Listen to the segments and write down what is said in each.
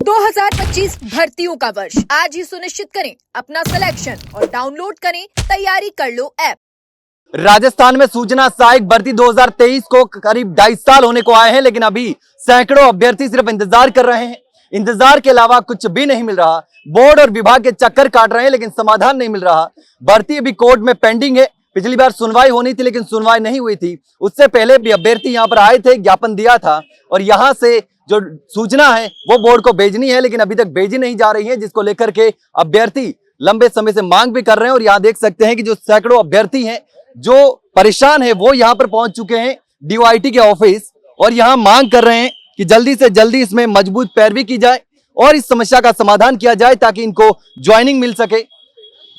2025 भर्तियों का वर्ष आज ही सुनिश्चित करें अपना सिलेक्शन और डाउनलोड करें तैयारी कर लो ऐप। राजस्थान में सूचना सहायक भर्ती 2023 को करीब 2.5 साल होने को आए हैं, लेकिन अभी सैकड़ों अभ्यर्थी सिर्फ इंतजार कर रहे हैं। इंतजार के अलावा कुछ भी नहीं मिल रहा। बोर्ड और विभाग के चक्कर काट रहे हैं, लेकिन समाधान नहीं मिल रहा। भर्ती अभी कोर्ट में पेंडिंग है। पिछली बार सुनवाई होनी थी, लेकिन सुनवाई नहीं हुई थी। उससे पहले भी अभ्यर्थी यहाँ पर आए थे, ज्ञापन दिया था और यहाँ से जो सूचना है वो बोर्ड को भेजनी है, लेकिन अभी तक भेजी नहीं जा रही है, जिसको लेकर के अभ्यर्थी लंबे समय से मांग भी कर रहे हैं। और यहाँ देख सकते हैं कि जो सैकड़ों अभ्यर्थी हैं जो परेशान है वो यहाँ पर पहुंच चुके हैं DOIT के ऑफिस और यहाँ मांग कर रहे हैं कि जल्दी से जल्दी इसमें मजबूत पैरवी की जाए और इस समस्या का समाधान किया जाए ताकि इनको ज्वाइनिंग मिल सके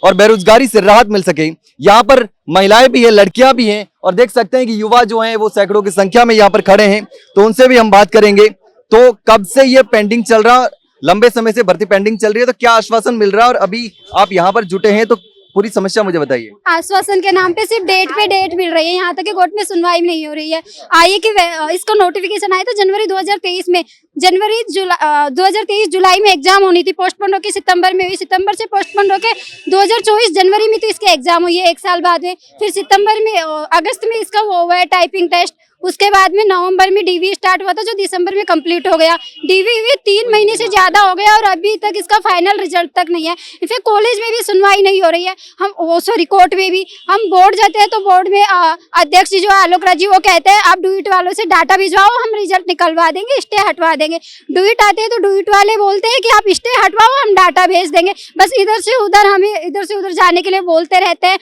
और बेरोजगारी से राहत मिल सके। यहाँ पर महिलाएं भी है, लड़कियां भी हैं और देख सकते हैं कि युवा जो हैं वो सैकड़ों की संख्या में यहाँ पर खड़े हैं, तो उनसे भी हम बात करेंगे। तो कब से ये पेंडिंग चल रहा, लंबे समय से भर्ती पेंडिंग चल रही है, तो क्या आश्वासन मिल रहा है और अभी आप यहाँ पर जुटे हैं तो पूरी समस्या मुझे बताइए। आश्वासन के नाम पे सिर्फ डेट पे डेट मिल रही है, यहाँ तक कि कोर्ट में सुनवाई नहीं हो रही है। आइए कि इसको नोटिफिकेशन आया था जनवरी 2023 में, 2023 जुलाई में एग्जाम होनी थी, पोस्टपोन होकर सितंबर में हुई, सितंबर से पोस्टपोन होकर 2024 जनवरी में तो इसके एग्जाम हुई है 1 साल बाद में। फिर सितंबर में अगस्त में इसका वो हुआ है टाइपिंग टेस्ट। उसके बाद में नवंबर में DV स्टार्ट हुआ था जो दिसंबर में कंप्लीट हो गया। DV 3 महीने से ज्यादा हो गया और अभी तक इसका फाइनल रिजल्ट तक नहीं है। इनफैक्ट कॉलेज में भी सुनवाई नहीं हो रही है। हम कोर्ट में भी हम बोर्ड जाते हैं तो बोर्ड में अध्यक्ष जी जो आलोक राज जी वो कहते हैं आप डुइट वालों से डाटा भिजवाओ, हम रिजल्ट निकलवा देंगे, स्टे हटवा देंगे। डुइट आते हैं तो डुइट वाले बोलते हैं कि आप स्टे हटवाओ, हम डाटा भेज देंगे। बस इधर से उधर जाने के लिए बोलते रहते हैं।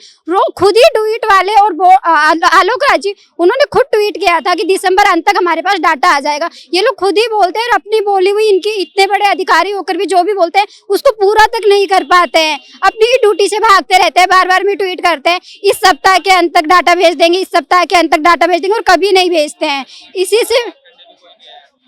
खुद ही डुइट वाले और आलोक राज जी उन्होंने खुद ट्वीट किया था कि दिसंबर अंत तक हमारे पास डाटा आ जाएगा। ये लोग खुद ही बोलते हैं और अपनी बोली हुई इनकी इतने बड़े अधिकारी होकर भी जो भी बोलते हैं उसको पूरा तक नहीं कर पाते हैं। अपनी ड्यूटी से भागते रहते हैं, बार बार में ट्वीट करते हैं इस सप्ताह के अंत तक डाटा भेज देंगे, इस सप्ताह के अंत तक डाटा भेज देंगे और कभी नहीं भेजते हैं। इसी से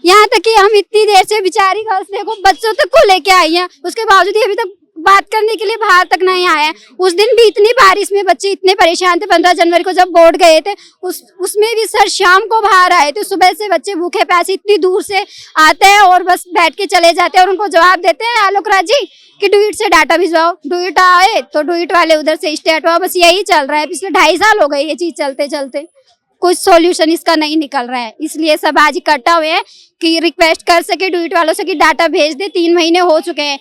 यहाँ तक कि हम इतनी देर से बेचारी देखो बच्चों तक को लेके आई हैं, उसके बावजूद अभी तक बात करने के लिए बाहर तक नहीं आए। उस दिन भी इतनी बारिश में बच्चे इतने परेशान थे, 15 जनवरी को जब बोर्ड गए थे उसमें भी सर शाम को बाहर आए थे। सुबह से बच्चे भूखे प्यासे इतनी दूर से आते हैं और बस बैठ के चले जाते हैं और उनको जवाब देते हैं आलोक राज जी कि डुइट से डाटा भिजवाओ। डुइट आए तो डुइट वाले उधर से स्टे हटवाओ। बस यही चल रहा है, पिछले 2.5 साल हो गए ये चीज चलते चलते, कुछ सॉल्यूशन इसका नहीं निकल रहा है। इसलिए सब आज इकट्ठा हुए हैं कि रिक्वेस्ट कर सके डुइट वालों से कि डाटा भेज दे। 3 महीने हो चुके हैं।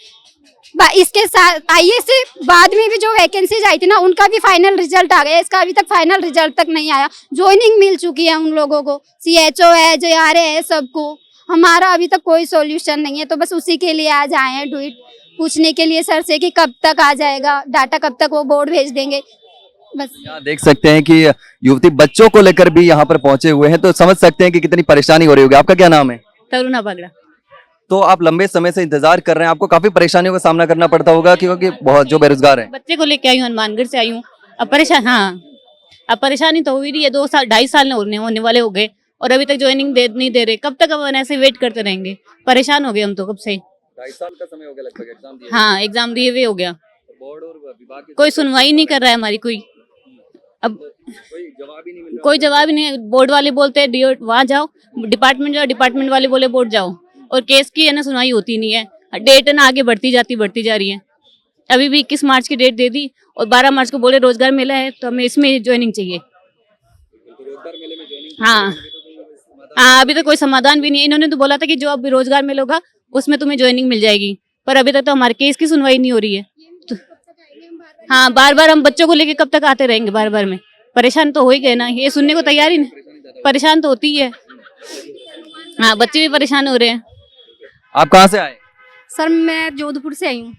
इसके साथ IAS से बाद में भी जो वैकेंसीज आई थी ना उनका भी फाइनल रिजल्ट आ गया, इसका अभी तक फाइनल रिजल्ट तक नहीं आया। ज्वाइनिंग मिल चुकी है उन लोगों को, CHO है, JRA है, सबको। हमारा अभी तक कोई सॉल्यूशन नहीं है, तो बस उसी के लिए आज आए हैं डुइट पूछने के लिए सर से कि कब तक आ जाएगा डाटा, कब तक वो बोर्ड भेज देंगे। बस यहाँ देख सकते हैं कि युवती बच्चों को लेकर भी यहाँ पर पहुंचे हुए हैं, तो समझ सकते हैं कि कितनी परेशानी हो रही होगी। आपका क्या नाम है? तरुणा बगड़ा। तो आप लंबे समय से इंतजार कर रहे हैं, आपको काफी परेशानियों का सामना करना पड़ता होगा क्योंकि बहुत जो बेरोजगार हैं। बच्चे को लेके आई हूँ, हनुमानगढ़ से आई हूँ। अब परेशानी तो हुई रही है। 2.5 साल होने वाले हो गए और अभी तक ज्वाइनिंग नहीं दे रहे। कब तक हम ऐसे वेट करते रहेंगे? परेशान हो गए हम तो कब से। 2.5 साल का समय हो गया लगभग एग्जाम दिए। हाँ, एग्जाम दिए हुए हो गया। बोर्ड और विभाग कोई सुनवाई नहीं कर रहा है हमारी, अब कोई जवाब ही नहीं। बोर्ड वाले बोलते हैं वहाँ जाओ, डिपार्टमेंट वाले बोले बोर्ड जाओ, और केस की है ना सुनवाई होती नहीं है। डेट है ना आगे बढ़ती जा रही है। अभी भी 21 मार्च की डेट दे दी और 12 मार्च को बोले रोजगार मेला है तो हमें इसमें ज्वाइनिंग चाहिए। हाँ, अभी तक कोई समाधान भी नहीं है। इन्होंने तो बोला था कि जो अब रोजगार मेला होगा उसमें तुम्हें ज्वाइनिंग मिल जाएगी, पर अभी तक तो हमारे केस की सुनवाई नहीं हो रही है। तो हाँ, बार हम बच्चों को लेके कब तक आते रहेंगे? बार में परेशान तो हो ही गए ना, ये सुनने को तैयार ही नहीं। परेशान तो होती है। हाँ, बच्चे भी परेशान हो रहे हैं। आप कहाँ से आए? सर मैं जोधपुर से आई हूँ।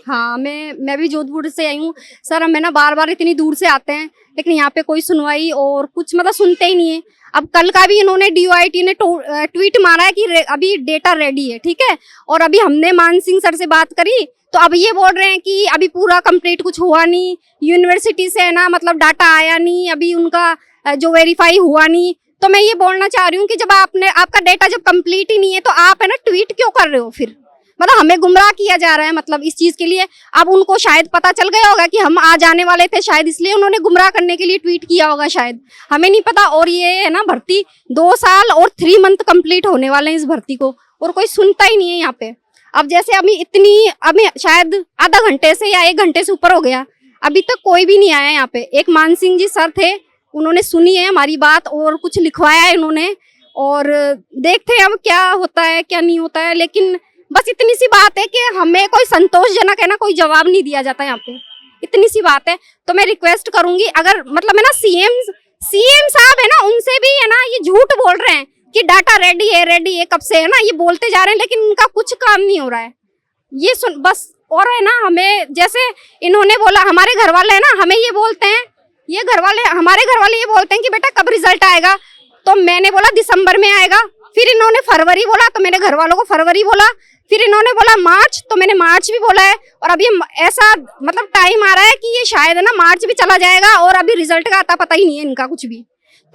हाँ, मैं भी जोधपुर से आई हूँ। सर हमें ना बार इतनी दूर से आते हैं, लेकिन यहाँ पे कोई सुनवाई और कुछ मतलब सुनते ही नहीं है। अब कल का भी इन्होंने DOIT ने ट्वीट मारा है कि अभी डेटा रेडी है, ठीक है। और अभी हमने मान सिंह सर से बात करी तो अब ये बोल रहे हैं कि अभी पूरा कंप्लीट कुछ हुआ नहीं, यूनिवर्सिटी से है ना मतलब डाटा आया नहीं, अभी उनका जो वेरीफाई हुआ नहीं। तो मैं ये बोलना चाह रही हूँ कि जब आपका डेटा जब कंप्लीट ही नहीं है तो आप है ना ट्वीट क्यों कर रहे हो? फिर मतलब हमें गुमराह किया जा रहा है मतलब इस चीज के लिए। अब उनको शायद पता चल गया होगा कि हम आ जाने वाले थे, शायद इसलिए उन्होंने गुमराह करने के लिए ट्वीट किया होगा, शायद हमें नहीं पता। और ये है ना भर्ती 2 साल और 3 मंथ कंप्लीट होने वाले हैं इस भर्ती को और कोई सुनता ही नहीं है यहाँ पे। अब जैसे अभी शायद आधा घंटे से या 1 घंटे से ऊपर हो गया, अभी तक कोई भी नहीं आया यहाँ पे। एक मान सिंह जी सर थे, उन्होंने सुनी है हमारी बात और कुछ लिखवाया है इन्होंने, और देखते हैं अब क्या होता है क्या नहीं होता है। लेकिन बस इतनी सी बात है कि हमें कोई संतोषजनक है ना कोई जवाब नहीं दिया जाता यहाँ पे, इतनी सी बात है। तो मैं रिक्वेस्ट करूंगी, अगर मतलब है ना सीएम साहब है ना, उनसे भी है ना ये झूठ बोल रहे हैं कि डाटा रेडी है कब से, है ना ये बोलते जा रहे हैं, लेकिन उनका कुछ काम नहीं हो रहा है। ये सुन बस। और है ना हमें जैसे इन्होंने बोला, हमारे घर वाले है ना हमें ये बोलते हैं, हमारे घर वाले ये बोलते हैं कि बेटा कब रिजल्ट आएगा, तो मैंने बोला दिसंबर में आएगा। फिर इन्होंने फरवरी बोला, तो मैंने घर वालों को फरवरी बोला। फिर इन्होंने बोला मार्च, तो मैंने मार्च भी बोला है। और अभी ऐसा मतलब टाइम आ रहा है कि ये शायद है ना मार्च भी चला जाएगा और अभी रिजल्ट का आता पता ही नहीं है इनका कुछ भी।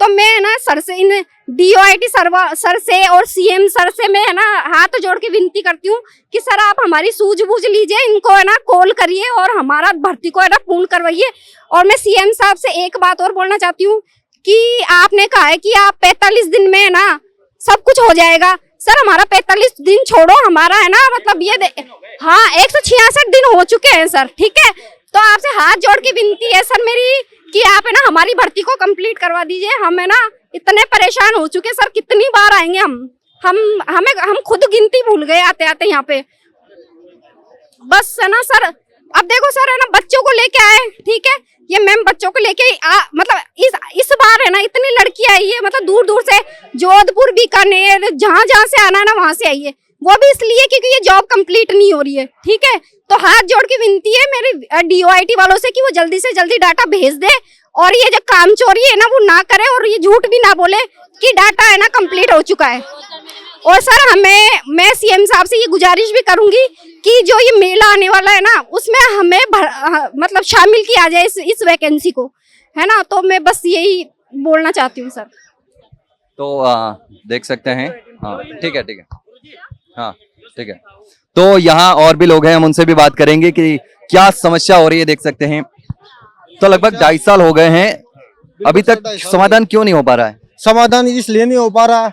तो मैं ना सर से, इन DOIT सर से और CM सर से मैं है ना हाथ जोड़ के विनती करती हूँ कि सर आप हमारी सूझबूझ लीजिए, इनको है ना कॉल करिए और हमारा भर्ती को है ना पूर्ण करवाइए। और मैं CM साहब से एक बात और बोलना चाहती हूँ कि आपने कहा है कि आप 45 दिन में है ना सब कुछ हो जाएगा। सर हमारा 45 दिन छोड़ो, हमारा है ना मतलब हाँ 166 दिन हो चुके हैं सर, ठीक है। तो आपसे हाथ जोड़ के विनती है सर मेरी कि आप है ना हमारी भर्ती को कंप्लीट करवा दीजिए। हम है ना इतने परेशान हो चुके सर, कितनी बार आएंगे हम खुद गिनती भूल गए आते आते यहाँ पे। बस है ना सर, अब देखो सर है ना बच्चों को लेके आए, ठीक है, ये मैम बच्चों को लेके मतलब इस बार है ना इतनी लड़की आई है, मतलब दूर दूर से, जोधपुर बीकानेर जहाँ से आना है ना वहां से आई है, वो भी इसलिए क्योंकि ये जॉब कंप्लीट नहीं हो रही है, ठीक है। तो हाथ जोड़ के विनती है मेरे DOIT वालों से कि वो जल्दी से जल्दी डाटा भेज दे और ये जो काम चोरी है ना वो ना करे और ये झूठ भी ना बोले कि डाटा है ना कंप्लीट हो चुका है। और सर मैं CM साहब से ये गुजारिश भी करूंगी कि जो ये मेला आने वाला है ना उसमें हमें मतलब शामिल किया जाए इस वैकेंसी को, है ना। तो मैं बस यही बोलना चाहती हूँ सर। तो देख सकते हैं, हाँ ठीक है, हाँ ठीक है। तो यहाँ और भी लोग हैं, हम उनसे भी बात करेंगे कि क्या समस्या हो रही है। देख सकते हैं तो लगभग 2.5 साल हो गए हैं, अभी तक समाधान क्यों नहीं हो पा रहा है? समाधान इसलिए नहीं हो पा रहा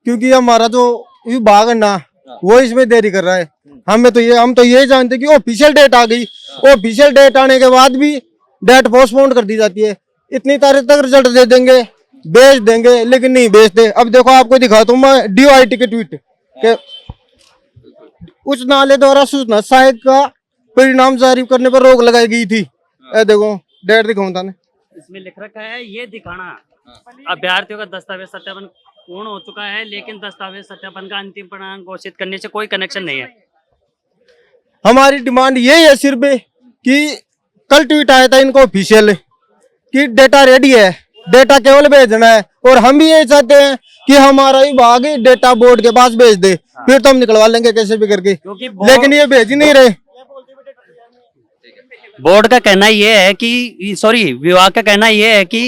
क्योंकि हमारा जो विभाग है ना वो इसमें देरी कर रहा है। हम तो ये जानते कि ऑफिशियल डेट आ गई, ऑफिशियल डेट आने के बाद भी डेट पोस्टपोन कर दी जाती है। इतनी तारीख तक रिजल्ट दे देंगे, भेज देंगे, लेकिन नहीं भेजते। अब देखो आपको दिखाता हूँ मैं DOIT के ट्वीट के, उच्च न्यायालय द्वारा सूचना सहायक का परिणाम जारी करने पर रोक लगाई गई थी। देखो डेट दिखाऊं था इसमें लिख रखा है ये दिखाना अभ्यर्थियों का दस्तावेज सत्यापन पूर्ण हो चुका है, लेकिन दस्तावेज सत्यापन का अंतिम परिणाम घोषित करने से कोई कनेक्शन नहीं है। हमारी डिमांड यही है सिर्फ कि कल ट्वीट आया था इनको ऑफिशियल कि डेटा रेडी है, डेटा केवल भेजना है। और हम भी यही चाहते हैं कि हमारा विभाग डेटा बोर्ड के पास भेज दे, फिर तो हम निकलवा लेंगे कैसे भी करके, लेकिन ये भेज ही नहीं रहे। बोर्ड का कहना ये है कि विभाग का कहना ये है कि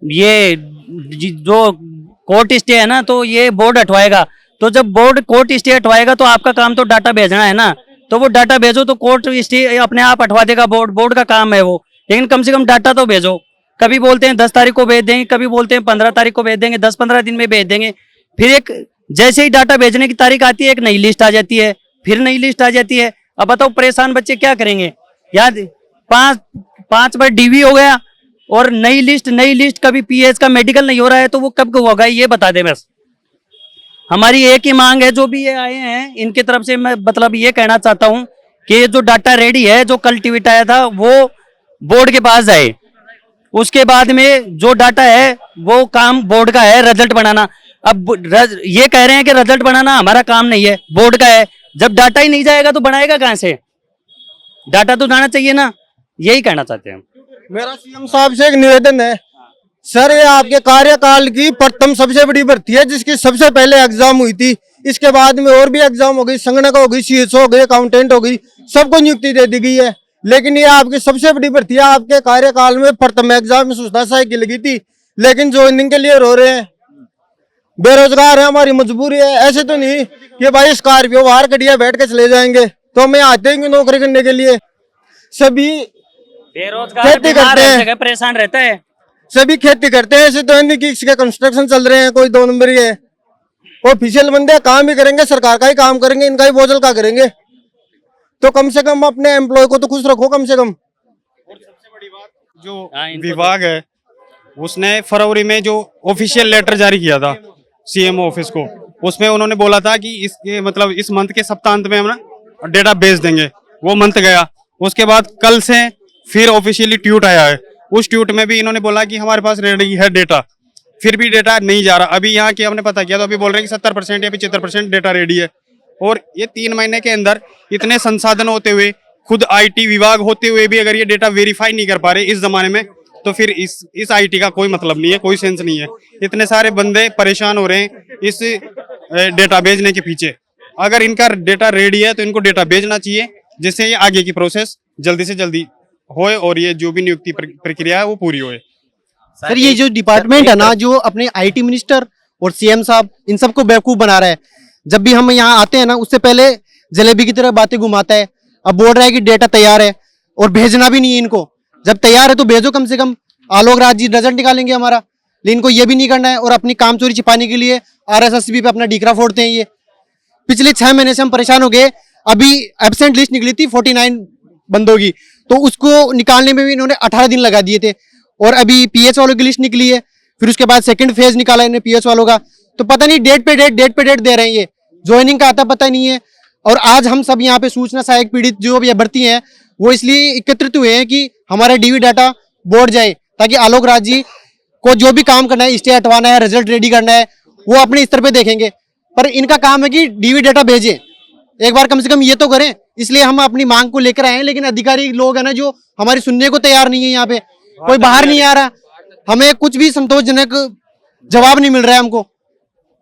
ये जो कोर्ट स्टे है ना तो ये बोर्ड हटवाएगा। तो जब बोर्ड कोर्ट स्टे हटवाएगा तो आपका काम तो डाटा भेजना है ना, तो वो डाटा भेजो तो कोर्ट स्टे अपने आप हटवा देगा, बोर्ड का काम है वो। लेकिन कम से कम डाटा तो भेजो। कभी बोलते हैं 10 तारीख को भेज देंगे, कभी बोलते हैं 15 तारीख को भेज देंगे, 10-15 दिन में भेज देंगे। फिर एक जैसे ही डाटा भेजने की तारीख आती है एक नई लिस्ट आ जाती है, फिर नई लिस्ट आ जाती है। अब बताओ परेशान बच्चे क्या करेंगे यार। 5 बार DV हो गया और नई लिस्ट कभी PS का मेडिकल नहीं हो रहा है, तो वो कब होगा ये बता दे बस। हमारी एक ही मांग है, जो भी ये आए हैं इनके तरफ से मैं मतलब ये कहना चाहता हूँ कि जो डाटा रेडी है, जो कल ट्वीट आया था वो बोर्ड के पास जाए। उसके बाद में जो डाटा है वो काम बोर्ड का है, रिजल्ट बनाना। अब ये कह रहे हैं कि रिजल्ट बनाना हमारा काम नहीं है, बोर्ड का है। जब डाटा ही नहीं जाएगा तो बनाएगा कहां से? डाटा तो जाना चाहिए ना, यही कहना चाहते हैं। मेरा CM साहब से एक निवेदन है सर, ये आपके कार्यकाल की प्रथम सबसे बड़ी भर्ती है जिसकी सबसे पहले एग्जाम हुई थी। इसके बाद में और भी एग्जाम हो गई, संगणक हो गई, CSO हो गई, अकाउंटेंट हो गई, सबको नियुक्ति दे दी गई है। लेकिन ये आपकी सबसे बड़ी भर्ती है। आपके कार्यकाल में प्रथम एग्जाम में सूचना सहायक की लगी थी, लेकिन ज्वाइनिंग के लिए रो रहे हैं। बेरोजगार है, हमारी मजबूरी है। ऐसे तो नहीं कि भाई स्कॉर्पियो बाहर कटिया बैठ के चले जाएंगे, तो हमें आते हैं नौकरी करने के लिए। सभी बेरोजगार खेती करते हैं, परेशान रहता है, सभी खेती करते हैं। ऐसे तो नहीं कि इसके कंस्ट्रक्शन चल रहे हैं, कोई 2 नंबर ही है। ऑफिशियल बंदे काम ही करेंगे, सरकार का ही काम करेंगे, इनका ही बोझल का करेंगे। तो कम से कम अपने एम्प्लॉय को तो खुश रखो कम से कम। जो हाँ, इनको विभाग है उसने फरवरी में जो ऑफिशियल लेटर जारी किया था सीएम ऑफिस को, उसमें उन्होंने बोला था कि इसके मतलब इस मंथ के सप्तांत में हम ना डेटा भेज देंगे। वो मंथ गया, उसके बाद कल से फिर ऑफिशियली ट्वीट आया है। उस ट्वीट में भी इन्होंने बोला कि हमारे पास रेडी है डेटा, फिर भी डेटा नहीं जा रहा। अभी यहाँ के हमने पता किया तो अभी बोल रहे हैं कि 70% या 75% डेटा रेडी है। और ये 3 महीने के अंदर इतने संसाधन होते हुए, खुद आईटी विभाग होते हुए भी अगर ये डेटा वेरीफाई नहीं कर पा रहे इस जमाने में, तो फिर इस आईटी का कोई मतलब नहीं है, कोई सेंस नहीं है। इतने सारे बंदे परेशान हो रहे हैं इस डेटा भेजने के पीछे। अगर इनका डेटा रेडी है तो इनको डेटा भेजना चाहिए, जिससे ये आगे की प्रोसेस जल्दी से जल्दी होए और ये जो भी नियुक्ति प्रक्रिया है वो पूरी होए। सर ये जो डिपार्टमेंट है ना, जो अपने आईटी मिनिस्टर और सीएम साहब इन सबको बेवकूफ बना रहा है। जब भी हम यहाँ आते हैं ना, उससे पहले जलेबी की तरह बातें घुमाता है। अब बोल रहा है कि डेटा तैयार है और भेजना भी नहीं है इनको। जब तैयार है तो भेजो कम से कम, आलोक राज जी रिजल्ट निकालेंगे हमारा, लेकिन इनको ये भी नहीं करना है। और अपनी काम चोरी छिपाने के लिए आरएसएस पे अपना डीकरा फोड़ते हैं ये। पिछले 6 महीने से हम परेशान हो गए। अभी एब्सेंट लिस्ट निकली थी 49 बंदों की, तो उसको निकालने में भी इन्होंने 18 दिन लगा दिए थे। और अभी पीएच वालों की लिस्ट निकली है, फिर उसके बाद सेकंड फेज निकाला इन्होंने पीएच वालों का। तो पता नहीं डेट पे डेट दे रहे हैं ये, ज्वाइनिंग का आता पता नहीं है। और आज हम सब यहाँ पे सूचना सहायक पीड़ित जो भी भर्ती हैं वो इसलिए एकत्रित हुए हैं कि हमारा डीवी डाटा बोर्ड जाए, ताकि आलोक राज जी को जो भी काम करना है, स्टे हटवाना है, रिजल्ट रेडी करना है, वो अपने स्तर पे देखेंगे। पर इनका काम है कि डीवी डाटा भेजें, एक बार कम से कम ये तो करें। इसलिए हम अपनी मांग को लेकर आए हैं, लेकिन अधिकारी लोग है ना जो हमारी सुनने को तैयार नहीं है। यहाँ पे कोई बाहर नहीं आ रहा, हमें कुछ भी संतोषजनक जवाब नहीं मिल रहा है हमको।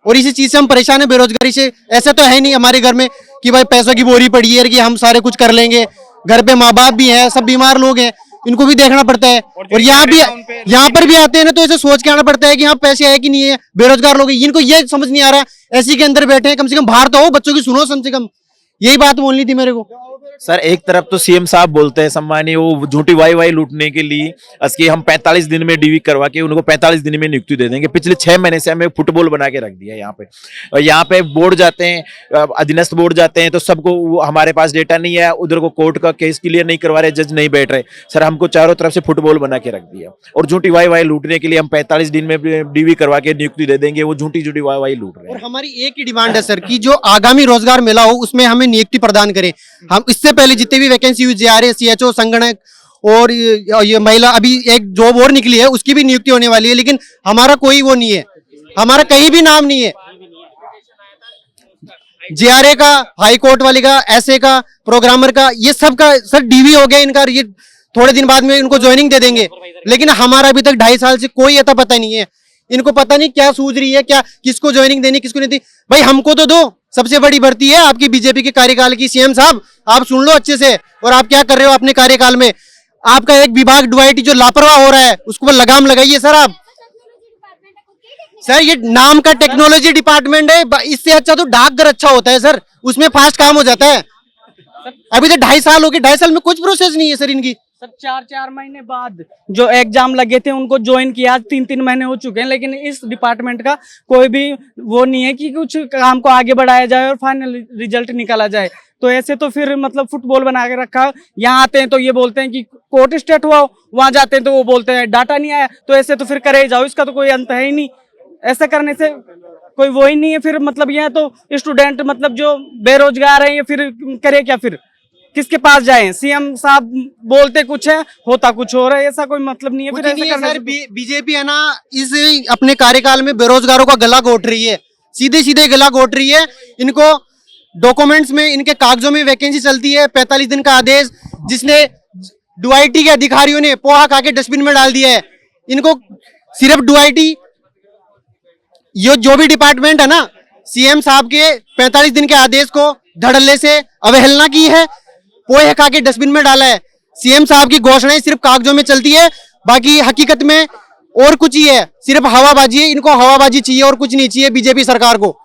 और इसी चीज से हम परेशान है, बेरोजगारी से। ऐसा तो है नहीं हमारे घर में कि भाई पैसों की बोरी पड़ी है कि हम सारे कुछ कर लेंगे। घर पे माँ बाप भी हैं, सब बीमार लोग हैं, इनको भी देखना पड़ता है। और यहाँ पर भी आते हैं ना तो ऐसे सोच के आना पड़ता है कि यहाँ पैसे है कि नहीं है, बेरोजगार लोग हैं। इनको ये समझ नहीं आ रहा, ऐसी के अंदर बैठे हैं। कम से कम बाहर तो हो, बच्चों की सुनो कम से कम। यही बात बोलनी थी मेरे को। सर एक तरफ तो सीएम साहब बोलते हैं सम्मानीय, वो झूठी वाई लूटने के लिए असली हम 45 दिन में डीवी करवा के उनको 45 दिन में नियुक्ति दे देंगे। पिछले 6 महीने से हमें फुटबॉल बना के रख दिया यहाँ पे। और यहाँ पे बोर्ड जाते हैं, अधीनस्थ बोर्ड जाते हैं, तो सबको हमारे पास डेटा नहीं है, उधर को कोर्ट का केस क्लियर नहीं करवा रहे, जज नहीं बैठ रहे। सर हमको चारों तरफ से फुटबॉल बना के रख दिया और झूठी वाई लूटने के लिए हम 45 दिन में डीवी करवा के नियुक्ति दे देंगे। वो झूठी वाई लूट रहे हैं। और हमारी एक ही डिमांड है सर कि जो आगामी रोजगार मेला हो उसमें हमें नियुक्ति प्रदान करें। हम इससे पहले जितने भी वैकेंसी हुई, जेआरए, सीएचओ, संगणक और ये महिला, अभी एक जॉब और निकली है उसकी भी नियुक्ति होने वाली है, लेकिन हमारा कोई वो नहीं है, हमारा कहीं भी नाम नहीं है। जेआरए का, हाई कोर्ट वाले का, एसए का, प्रोग्रामर का, ये सब का सर डीवी हो गया इनका। ये थोड़े दिन बाद में इनको ज्वाइनिंग दे देंगे, लेकिन हमारा अभी तक 2.5 साल से कोई अता पता नहीं है। इनको पता नहीं क्या सूझ रही है, क्या किसको ज्वाइनिंग देनी, किसको नहीं दी। भाई हमको तो दो, सबसे बड़ी भर्ती है आपकी बीजेपी के कार्यकाल की। सीएम साहब आप सुन लो अच्छे से, और आप क्या कर रहे हो अपने कार्यकाल में। आपका एक विभाग डीआईटी जो लापरवाह हो रहा है उसको लगाम लगाइए सर आप। सर ये नाम का टेक्नोलॉजी डिपार्टमेंट है, इससे अच्छा तो डाकघर अच्छा होता है सर, उसमें फास्ट काम हो जाता है। अभी तो 2.5 साल हो गए, 2.5 साल में कुछ प्रोसेस नहीं है सर इनकी। सर 4 महीने बाद जो एग्जाम लगे थे उनको ज्वाइन किया, 3 महीने हो चुके हैं, लेकिन इस डिपार्टमेंट का कोई भी वो नहीं है कि कुछ काम को आगे बढ़ाया जाए और फाइनल रिजल्ट निकाला जाए। तो ऐसे तो फिर मतलब फुटबॉल बना के रखा। यहाँ आते हैं तो ये बोलते हैं कि कोर्ट स्टेट हुआ, वहां जाते हैं तो वो बोलते हैं डाटा नहीं आया। तो ऐसे तो फिर करे जाओ, इसका तो कोई अंत है ही नहीं। ऐसा करने से कोई वो ही नहीं है। फिर मतलब यह तो स्टूडेंट मतलब जो बेरोजगार है, ये फिर करे क्या, फिर किसके पास जाएं? सीएम साहब बोलते कुछ है, होता कुछ और है। ऐसा कोई मतलब नहीं है। फिर ऐसा करने सर बीजेपी है ना, इस अपने कार्यकाल में बेरोजगारों का गला घोट रही है, सीधे सीधे गला घोट रही है। इनको डॉक्यूमेंट्स में, इनके कागजों में वैकेंसी चलती है, 45 दिन का आदेश, जिसने डीआईटी के अधिकारियों ने पोहा खा के डस्टबिन में डाल दिया है। इनको सिर्फ डीआईटी, ये जो भी डिपार्टमेंट है ना, सीएम साहब के 45 दिन के आदेश को धड़ल्ले से अवहेलना की है, पोहे खा के डस्टबिन में डाला है। सीएम साहब की घोषणाएं सिर्फ कागजों में चलती है, बाकी हकीकत में और कुछ ही है, सिर्फ हवाबाजी है। इनको हवाबाजी चाहिए और कुछ नहीं चाहिए बीजेपी सरकार को।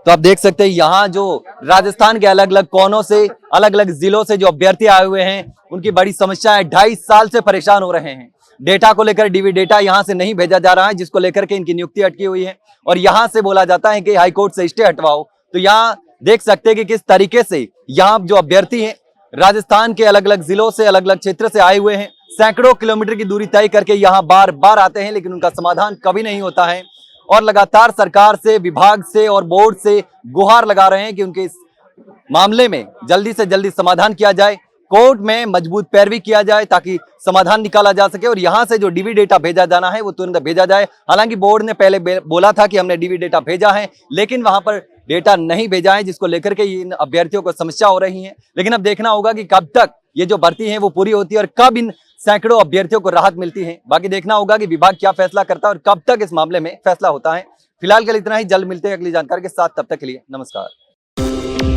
तो आप देख सकते हैं यहाँ जो राजस्थान के अलग अलग कोनों से, अलग अलग जिलों से जो अभ्यर्थी आए हुए हैं, उनकी बड़ी समस्या है। 2.5 साल से परेशान हो रहे हैं। डेटा को लेकर डीवी डेटा यहाँ से नहीं भेजा जा रहा है, जिसको लेकर के इनकी नियुक्ति अटकी हुई है। और यहाँ से बोला जाता है कि हाईकोर्ट से स्टे हटवाओ। तो यहाँ देख सकते हैं कि किस तरीके से यहाँ जो अभ्यर्थी हैं राजस्थान के अलग अलग जिलों से, अलग अलग क्षेत्र से आए हुए हैं, सैकड़ों किलोमीटर की दूरी तय करके यहाँ बार बार आते हैं, लेकिन उनका समाधान कभी नहीं होता है और लगातार सरकार से, विभाग से और बोर्ड से गुहार लगा रहे हैं कि उनके इस मामले में जल्दी से जल्दी समाधान किया जाए, कोर्ट में मजबूत पैरवी किया जाए ताकि समाधान निकाला जा सके और यहां से जो डीवी डेटा भेजा जाना है वो तुरंत भेजा जाए। हालांकि बोर्ड ने पहले बोला था कि हमने डीवी डेटा भेजा है, लेकिन वहां पर डेटा नहीं भेजा है, जिसको लेकर के इन अभ्यर्थियों को समस्या हो रही है। लेकिन अब देखना होगा कि कब तक ये जो भर्ती है वो पूरी होती है और कब इन सैकड़ों अभ्यर्थियों को राहत मिलती है। बाकी देखना होगा कि विभाग क्या फैसला करता है और कब तक इस मामले में फैसला होता है। फिलहाल के लिए इतना ही, जल्द मिलते हैं अगली जानकारी के साथ, तब तक के लिए नमस्कार।